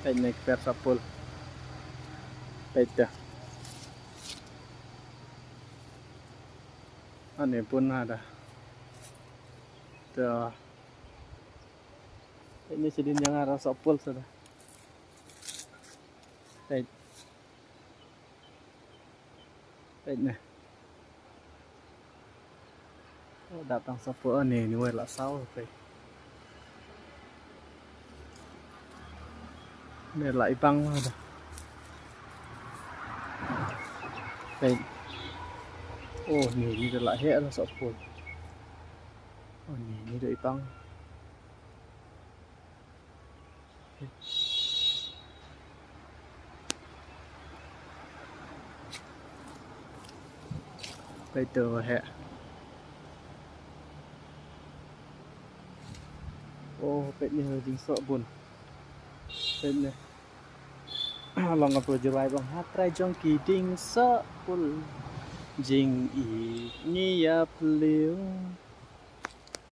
Pet naik per sapul. Pet dah. Ini pun ada. Tuh. Ini sedin yang arah sapul sudah. Pet. Petnya. Oh, datang sapul ini wala saw pet. Ini lah ipang ada. Pet. Oh, ini dah lah hek lah sapul. Oh, ini dah ipang. Pet tu hek. Oh, pet ni jing sok bun. Pet ni. Long ngap jurai bang hatrai jong kiding sok pul. Jing i ni ya pliu.